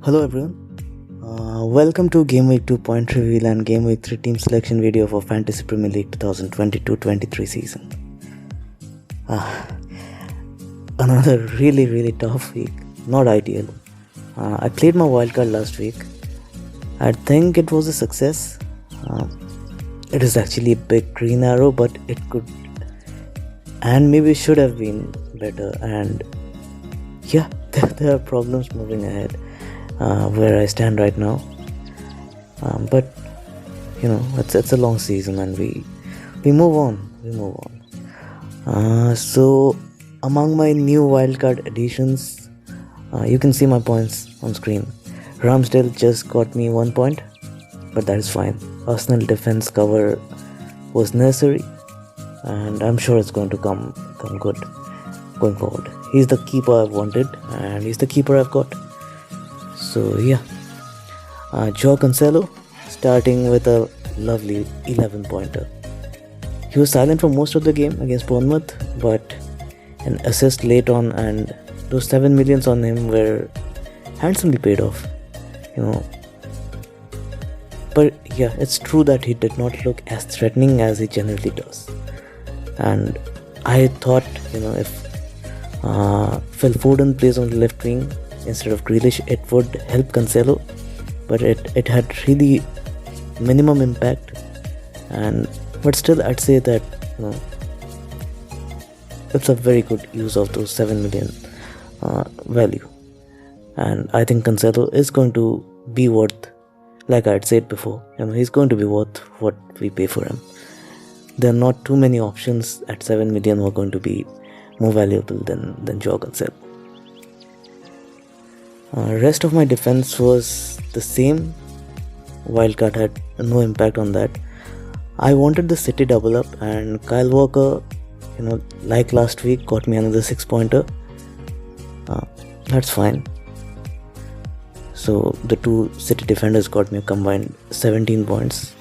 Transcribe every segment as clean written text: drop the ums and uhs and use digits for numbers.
Hello everyone, welcome to Gameweek 2 point reveal and Gameweek 3 team selection video for Fantasy Premier League 2022-23 season. Another really tough week, not ideal. I played my wildcard last week. I think it was a success. It is actually a big green arrow, but it could and maybe should have been better, and yeah, there are problems moving ahead. Where I stand right now, but you know, it's a long season and we move on. So among my new wildcard additions, you can see my points on screen. Ramsdale just got me 1 point, but that is fine. Arsenal defense cover was necessary, and I'm sure it's going to come good going forward. He's the keeper I've wanted, and he's the keeper I've got. So yeah, Joao Cancelo starting with a lovely 11-pointer. He was silent for most of the game against Bournemouth, but an assist late on and those 7 millions on him were handsomely paid off, you know. But yeah, it's true that he did not look as threatening as he generally does. And I thought, you know, if Fpl Holden plays on the left wing instead of Grealish, it would help Cancelo, but it had really minimum impact. But still, I'd say that, you know, it's a very good use of those 7 million value, and I think Cancelo is going to be worth, like I'd said before, you know, he's going to be worth what we pay for him. There are not too many options at 7 million who are going to be more valuable than Joao Cancelo. Rest of my defense was the same. Wildcard had no impact on that. I wanted the City double up, and Kyle Walker, you know, like last week, got me another 6-pointer. That's fine. So the two City defenders got me a combined 17 points,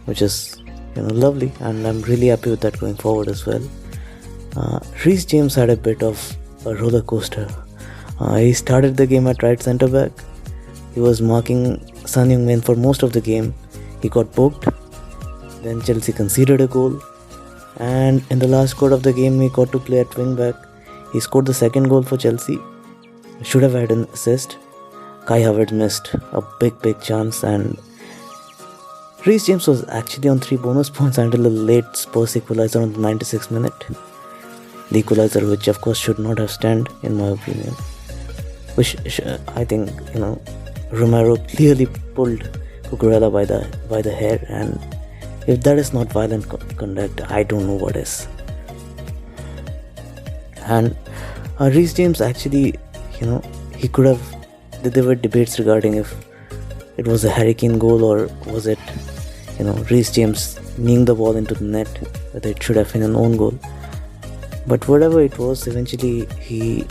which is, you know, lovely, and I'm really happy with that going forward as well. Reece James had a bit of a roller coaster. He started the game at right centre back. He was marking Son Heung-min for most of the game. He got poked. Then Chelsea conceded a goal, and in the last quarter of the game he got to play at wing back. He scored the second goal for Chelsea. Should have had an assist. Kai Havertz missed a big chance, and Reece James was actually on 3 bonus points until a late Spurs equalizer on the 96th minute. The equalizer, which of course should not have stand, in my opinion. Which I think, you know, Romero clearly pulled Cucurella by the hair, and if that is not violent conduct, I don't know what is. And Reece James actually, you know, he could have. There were debates regarding if it was a Harry Kane goal or was it, you know, Reece James kneeing the ball into the net, whether it should have been an own goal. But whatever it was, eventually he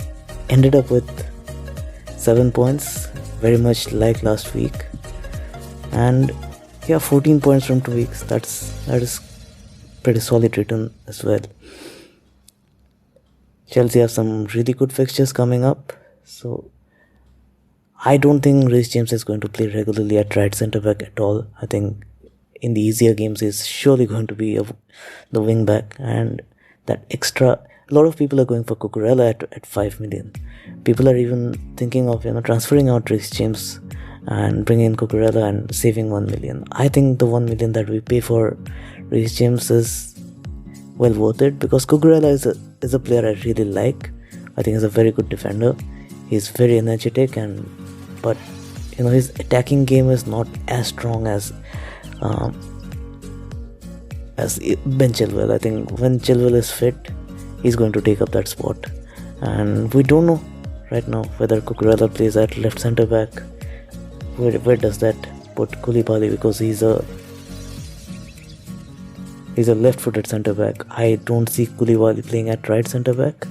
ended up with 7 points, very much like last week. And yeah, 14 points from 2 weeks. That is pretty solid return as well. Chelsea have some really good fixtures coming up, so I don't think Reece James is going to play regularly at right centre back at all. I think in the easier games he's surely going to be the wing back, and that extra. A lot of people are going for Cucurella at 5 million. People are even thinking of, you know, transferring out Reece James and bringing in Cucurella and saving 1 million. I think the 1 million that we pay for Reece James is well worth it, because Cucurella is a player I really like. I think he's a very good defender. He's very energetic, but you know, his attacking game is not as strong as Ben Chilwell. I think when Chilwell is fit, he's going to take up that spot, and we don't know right now whether Cucurella plays at left centre back. Where does that put Koulibaly, because he's a left-footed centre back. I don't see Koulibaly playing at right centre back.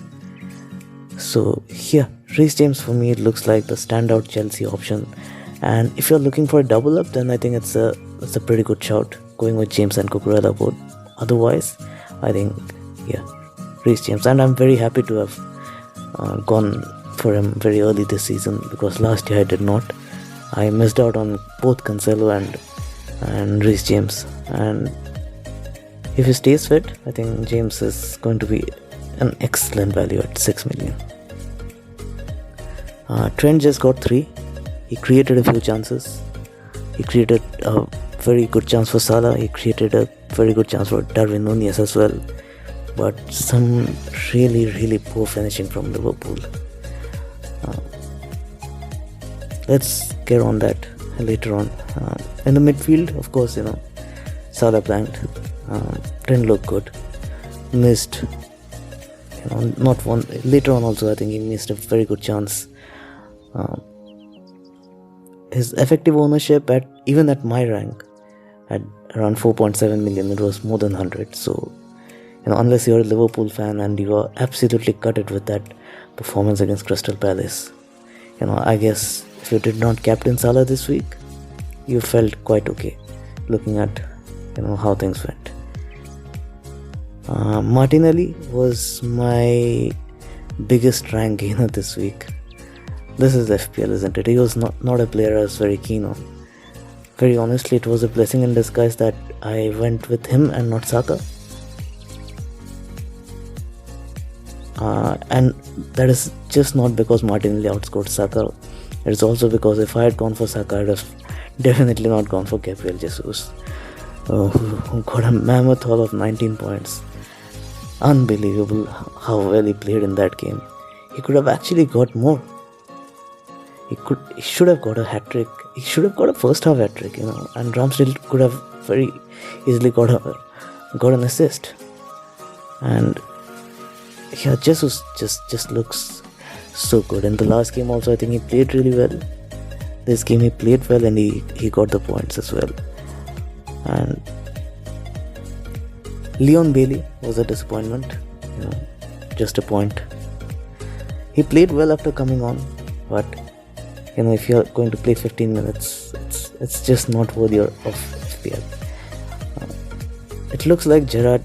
So yeah, Reece James for me, it looks like the standout Chelsea option. And if you're looking for a double up, then I think it's a pretty good shout going with James and Cucurella both. Otherwise, I think yeah, Reece James, and I'm very happy to have gone for him very early this season, because last year I did not. I missed out on both Cancelo and Reece James, and if he stays fit, I think James is going to be an excellent value at 6 million. Trent just got 3. He created a few chances. He created a very good chance for Salah. He created a very good chance for Darwin Nunez as well. But some really poor finishing from Liverpool. Let's get on that later on. In the midfield, of course, Salah blanked. Didn't look good. Missed, not one. Later on also, I think he missed a very good chance. His effective ownership even at my rank at around 4.7 million, it was more than 100. So, unless you're a Liverpool fan and you are absolutely gutted with that performance against Crystal Palace, I guess if you did not captain Salah this week, you felt quite okay looking at how things went. Martinelli was my biggest rank gainer this week. This is FPL, isn't it? He was not a player I was very keen on. Very honestly, it was a blessing in disguise that I went with him and not Saka. And that is just not because Martinelli outscored Saka. It's also because if I had gone for Saka, I'd have definitely not gone for Gabriel Jesus, who got a mammoth haul of 19 points. Unbelievable how well he played in that game. He could have actually got more. He should have got a hat-trick. He should have got a first half hat-trick, and Ramsdale could have very easily got an assist. And yeah, Jesus just looks so good. In the last game also, I think he played really well. This game he played well and he got the points as well. And Leon Bailey was a disappointment, just a point. He played well after coming on, but if you're going to play 15 minutes, it's just not worthy of FPL. It looks like Gerrard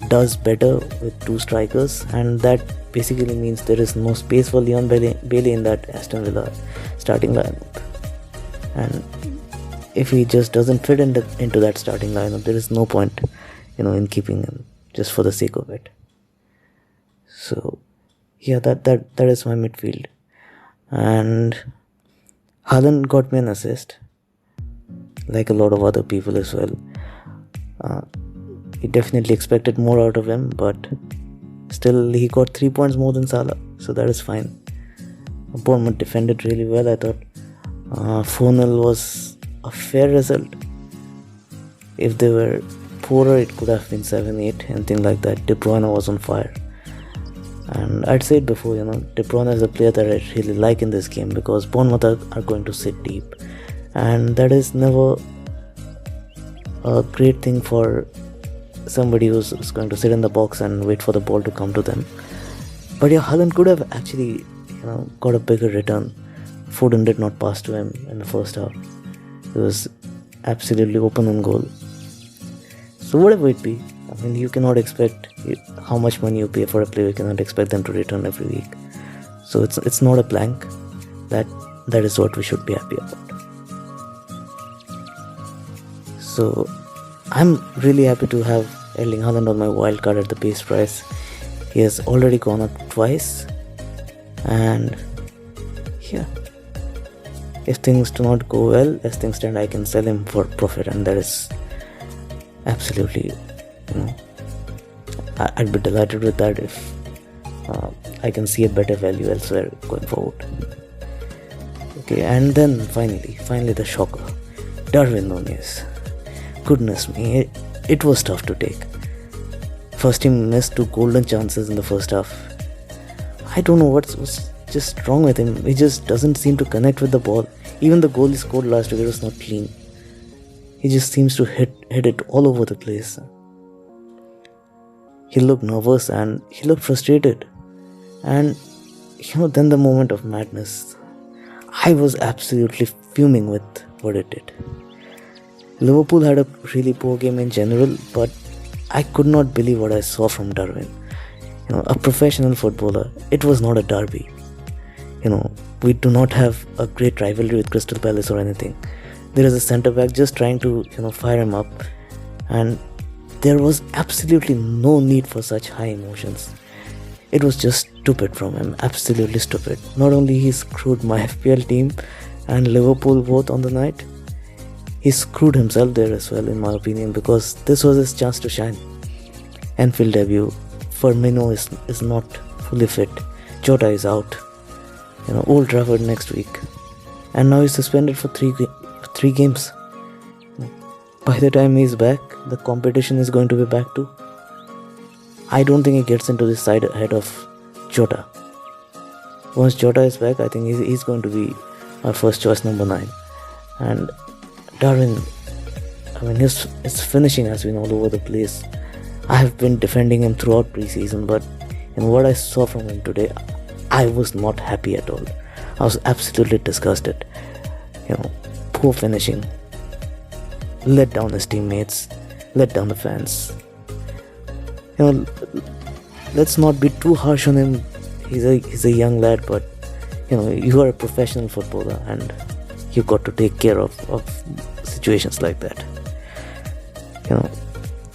does better with 2 strikers, and that basically means there is no space for Leon Bailey in that Aston Villa starting lineup. And if he just doesn't fit into that starting lineup, there is no point, in keeping him just for the sake of it. So, yeah, that is my midfield. And Haaland got me an assist, like a lot of other people as well. He definitely expected more out of him, but still he got 3 points more than Salah, so that is fine. Bournemouth defended really well. I thought 4-0 was a fair result. If they were poorer, it could have been 7-8, anything like that. De Bruyne was on fire. And I'd said before, De Bruyne is a player that I really like in this game, because Bournemouth are going to sit deep, and that is never a great thing for somebody who's going to sit in the box and wait for the ball to come to them. But yeah, Haaland could have actually got a bigger return. Foden did not pass to him in the first half. It was absolutely open on goal. So whatever it be, you cannot expect how much money you pay for a player. You cannot expect them to return every week. So it's not a blank. That is what we should be happy about. So I'm really happy to have Erling Haaland on my wildcard at the base price. He has already gone up twice, and yeah, if things do not go well, as things stand, I can sell him for profit, and that is absolutely, I'd be delighted with that if I can see a better value elsewhere going forward. Okay, and then finally the shocker, Darwin Nunez. Goodness me, it was tough to take. First, he missed 2 golden chances in the first half. I don't know what's just wrong with him. He just doesn't seem to connect with the ball. Even the goal he scored last week, it was not clean. He just seems to hit it all over the place. He looked nervous and he looked frustrated. And then the moment of madness. I was absolutely fuming with what it did. Liverpool had a really poor game in general, but I could not believe what I saw from Darwin. A professional footballer. It was not a derby. We do not have a great rivalry with Crystal Palace or anything. There is a centre back just trying to fire him up, and there was absolutely no need for such high emotions. It was just stupid from him, absolutely stupid. Not only he screwed my FPL team and Liverpool both on the night, he screwed himself there as well, in my opinion, because this was his chance to shine. Anfield debut. Firmino is not fully fit. Jota is out. Old Trafford next week, and now he's suspended for three games. By the time he's back, the competition is going to be back too. I don't think he gets into this side ahead of Jota. Once Jota is back, I think he's going to be our first choice number 9. And Darwin, his finishing has been all over the place. I have been defending him throughout pre-season, but what I saw from him today, I was not happy at all. I was absolutely disgusted. Poor finishing. Let down his teammates. Let down the fans. Let's not be too harsh on him. He's a young lad, but you are a professional footballer, and you got to take care of situations like that.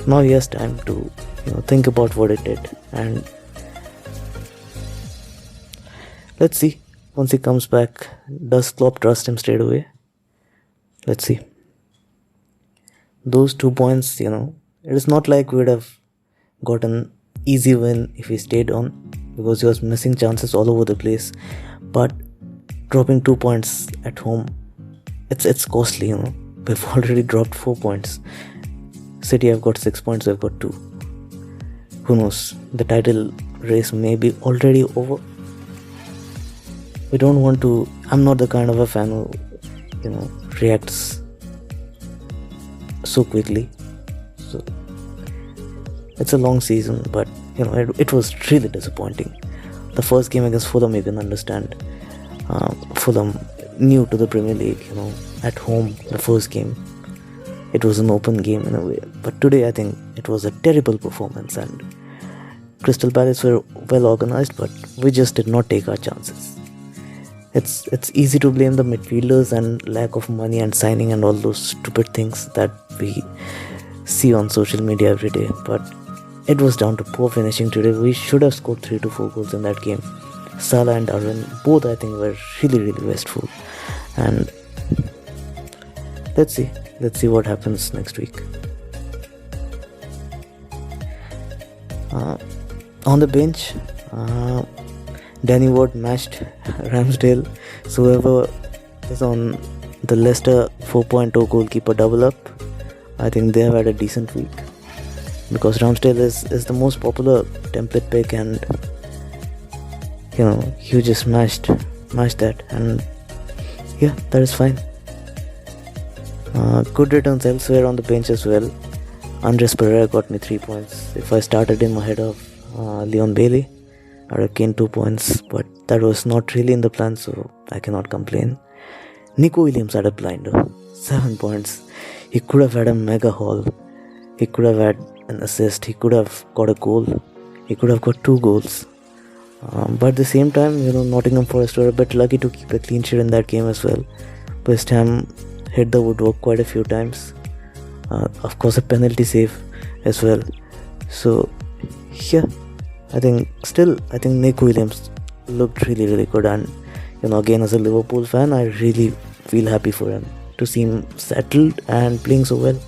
Now he has time to think about what he did, and let's see. Once he comes back, does Klopp trust him straight away? Let's see. Those 2 points, it is not like we would have gotten easy win if he stayed on, because he was missing chances all over the place. But dropping 2 points at home, it's costly. We've already dropped 4 points. City have got 6 points, we've got 2. Who knows? The title race may be already over. We don't want to. I'm not the kind of a fan who reacts so quickly. So it's a long season, but it was really disappointing. The first game against Fulham, you can understand. Fulham new to the Premier League, at home, the first game, it was an open game in a way. But today I think it was a terrible performance, and Crystal Palace were well organized, but we just did not take our chances. It's easy to blame the midfielders and lack of money and signing and all those stupid things that we see on social media every day, but it was down to poor finishing today. We should have scored 3 to 4 goals in that game. Salah and Darwin, both I think were really wasteful. And let's see what happens next week. On the bench, Danny Ward matched Ramsdale. So whoever is on the Leicester 4.0 goalkeeper double up, I think they have had a decent week, because Ramsdale is the most popular template pick, and you just smashed that, and yeah, that is fine. Good returns elsewhere on the bench as well. Andres Pereira got me 3 points. If I started him ahead of Leon Bailey, I would have gained 2 points, but that was not really in the plan, so I cannot complain. Nico Williams had a blinder, 7 points. He could have had a mega haul. He could have had an assist. He could have got a goal. He could have got 2 goals. But at the same time, Nottingham Forest were a bit lucky to keep a clean sheet in that game as well. West Ham hit the woodwork quite a few times. Of course, a penalty save as well. So, yeah, I think Nick Williams looked really good, and again, as a Liverpool fan, I really feel happy for him to see him settled and playing so well.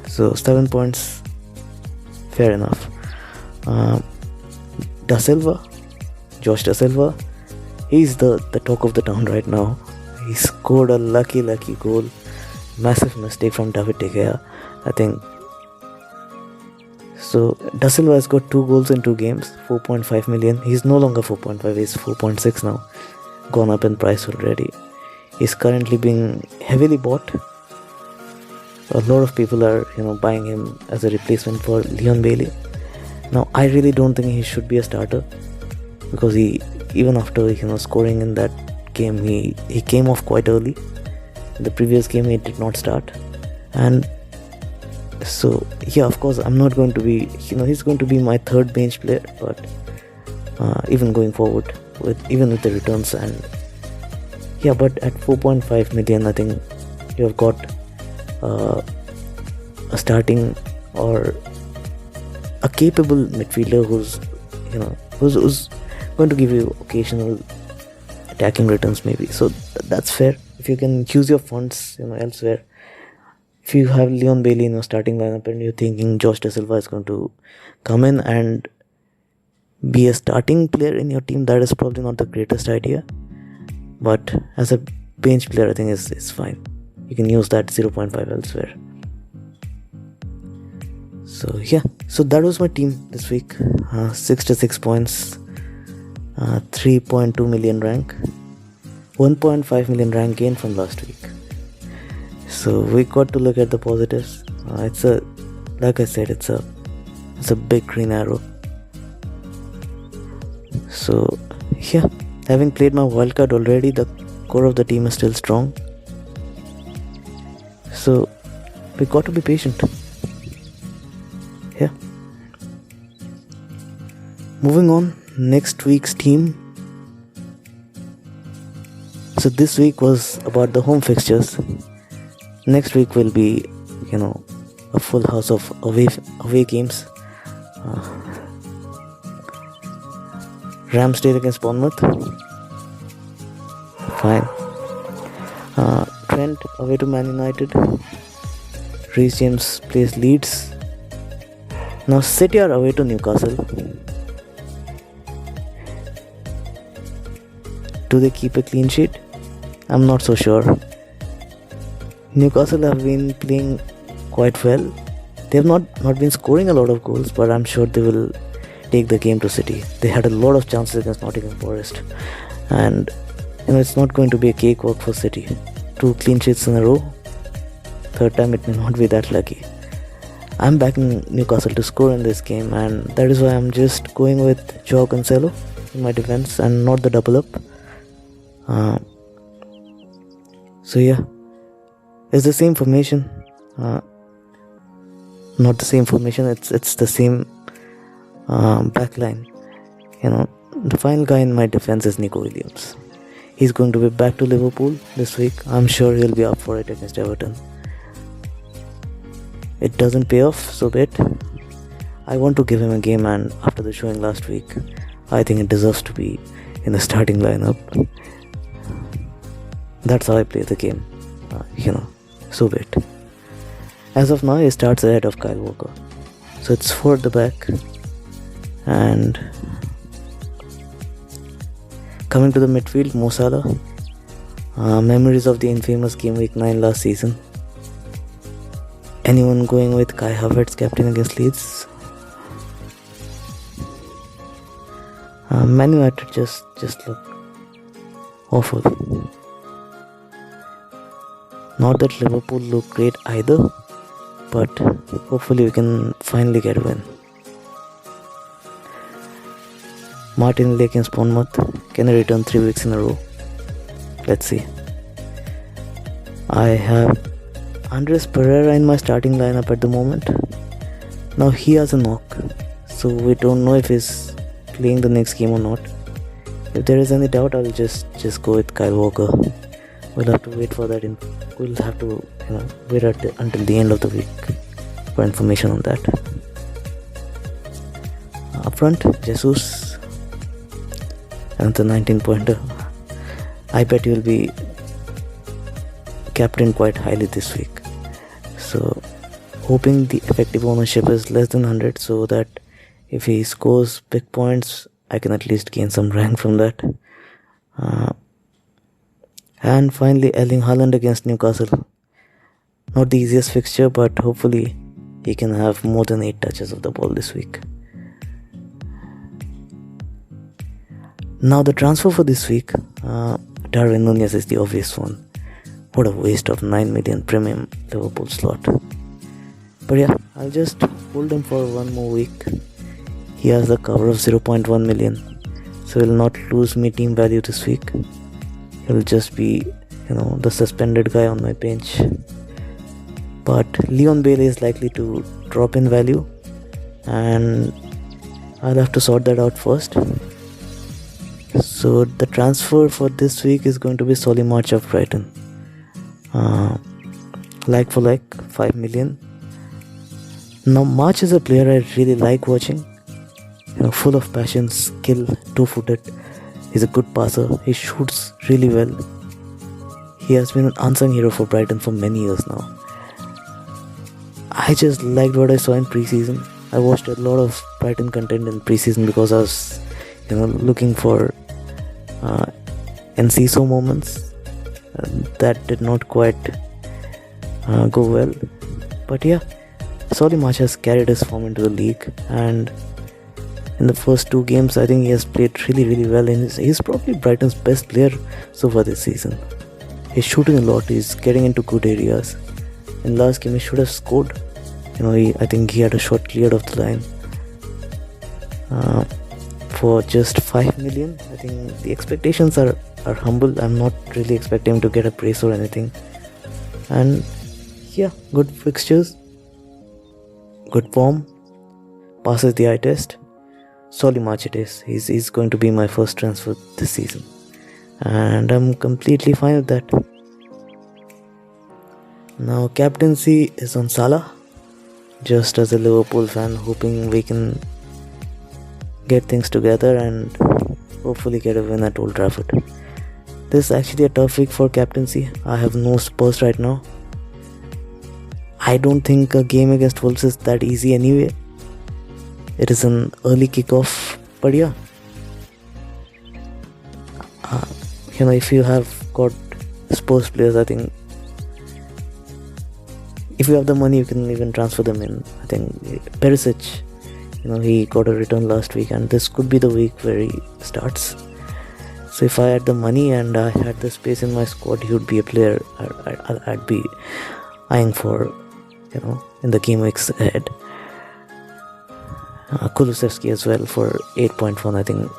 So 7 points, fair enough. Josh Da Silva, he's the talk of the town right now. He scored a lucky goal. Massive mistake from David De Gea, I think. So Da Silva has got 2 goals in 2 games, 4.5 million. He's no longer 4.5, he's 4.6 now. Gone up in price already. He's currently being heavily bought. A lot of people are buying him as a replacement for Leon Bailey. Now I really don't think he should be a starter, because he, even after scoring in that game, he came off quite early. In the previous game he did not start, and so yeah, of course I'm not going to be he's going to be my third bench player, but even going forward even with the returns. And yeah, but at 4.5 million, I think you've got a starting or a capable midfielder who's going to give you occasional attacking returns maybe. So that's fair if you can use your funds elsewhere. If you have Leon Bailey in your starting lineup and you're thinking Josh De Silva is going to come in and be a starting player in your team, that is probably not the greatest idea. But as a bench player, I think it's fine. You can use that 0.5 elsewhere. So yeah, so that was my team this week. 66 points, 3.2 million rank, 1.5 million rank gain from last week. So we got to look at the positives. Like I said, it's a big green arrow. So yeah, having played my wildcard already, the core of the team is still strong. So we got to be patient. Yeah. Moving on, next week's team. So this week was about the home fixtures. Next week will be, a full house of away games. Ramsdale against Bournemouth. Fine. Trent away to Man United. Reece James plays Leeds. Now City are away to Newcastle. Do they keep a clean sheet? I'm not so sure. Newcastle have been playing quite well. They have not been scoring a lot of goals, but I'm sure they will take the game to City. They had a lot of chances against Nottingham Forest, and it's not going to be a cakewalk for City. 2 clean sheets in a row. Third time it may not be that lucky. I'm backing Newcastle to score in this game, and that is why I'm just going with Joao Cancelo in my defense and not the double up. So yeah, it's the same formation. Not the same formation. It's the same backline. The final guy in my defense is Nico Williams. He's going to be back to Liverpool this week. I'm sure he'll be up for it against Everton. It doesn't pay off, so bet. I want to give him a game, and after the showing last week, I think it deserves to be in the starting lineup. That's how I play the game, so bet. As of now, he starts ahead of Kyle Walker. So it's 4 at the back. And coming to the midfield, Mo Salah. Memories of the infamous Gameweek 9 last season. Anyone going with Kai Havertz captain against Leeds? Man United just look awful. Not that Liverpool look great either, but hopefully we can finally get a win. Martinelli against Bournemouth. Can I return 3 weeks in a row? Let's see. I have Andres Pereira in my starting lineup at the moment. Now he has a knock, so we don't know if he's playing the next game or not. If there is any doubt, I'll just go with Kyle Walker. We'll have to wait for that. We'll have to wait until the end of the week for information on that. Up front, Jesus. And the 19-pointer. I bet he'll be captained quite highly this week. So, hoping the effective ownership is less than 100, so that if he scores big points, I can at least gain some rank from that. And finally, Erling Haaland against Newcastle. Not the easiest fixture, but hopefully he can have more than 8 touches of the ball this week. Now the transfer for this week, Darwin Núñez is the obvious one. What a waste of 9 million premium Liverpool slot. But yeah, I'll just hold him for 1 more week. He has the cover of 0.1 million, so he'll not lose me team value this week. He'll just be, the suspended guy on my bench. But Leon Bailey is likely to drop in value, and I'll have to sort that out first. So the transfer for this week is going to be Solly March of Brighton. Like for like, 5 million. Now March is a player I really like watching. Full of passion, skill, two-footed. He's a good passer. He shoots really well. He has been an unsung hero for Brighton for many years now. I just liked what I saw in pre-season. I watched a lot of Brighton content in pre-season because I was, looking for Enciso moments. That did not quite go well. But yeah, Solly March has carried his form into the league, and in the first 2 games, I think he has played really, really well. And he's probably Brighton's best player so far this season. He's shooting a lot. He's getting into good areas. In last game, he should have scored. I think he had a shot cleared off the line. For just 5 million, I think the expectations are humble. I'm not really expecting him to get a brace or anything. And yeah, good fixtures, good form, passes the eye test. Solly March it is. He's going to be my first transfer this season, and I'm completely fine with that. Now captaincy is on Salah. Just as a Liverpool fan, hoping we can get things together and hopefully get a win at Old Trafford. This is actually a tough week for captaincy. I have no Spurs right now. I don't think a game against Wolves is that easy anyway. It is an early kickoff, but yeah. If you have got Spurs players, I think if you have the money, you can even transfer them in. I think Perisic, he got a return last week, and this could be the week where he starts. So if I had the money and I had the space in my squad, he would be a player I'd be eyeing for, in the game weeks ahead. Kulusevski as well for 8.1. I think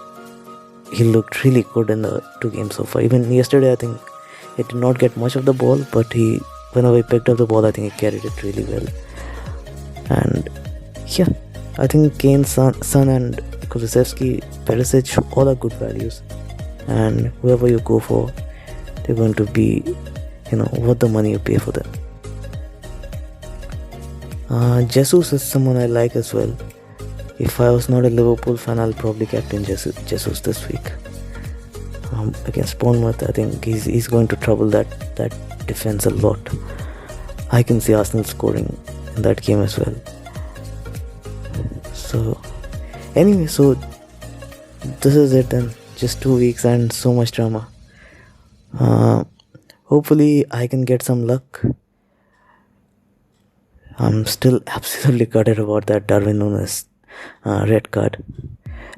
he looked really good in the 2 games so far. Even yesterday, I think he did not get much of the ball, but whenever he picked up the ball, I think he carried it really well. And yeah, I think Kane, Son and Kulusevski, Perisic, all are good values. And whoever you go for, they're going to be, worth the money you pay for them. Jesus is someone I like as well. If I was not a Liverpool fan, I'll probably captain Jesus this week. Against Bournemouth, I think he's going to trouble that defense a lot. I can see Arsenal scoring in that game as well. So anyway, so this is it then. Just 2 weeks and so much drama. Hopefully I can get some luck. I'm still absolutely gutted about that Darwin Núñez red card.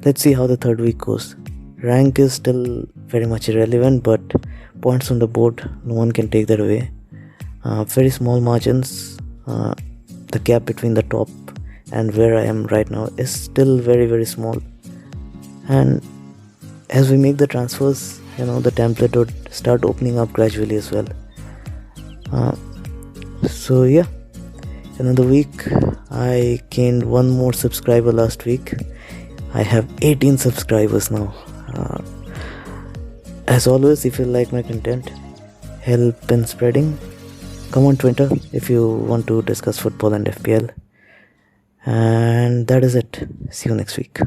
Let's see how the 3rd week goes. Rank is still very much irrelevant, but points on the board, no one can take that away. Very small margins. The gap between the top and where I am right now is still very, very small. And as we make the transfers, the template would start opening up gradually as well. So yeah, another week. I gained 1 more subscriber last week. I have 18 subscribers now. As always, if you like my content, help in spreading. Come on Twitter if you want to discuss football and FPL. And that is it. See you next week.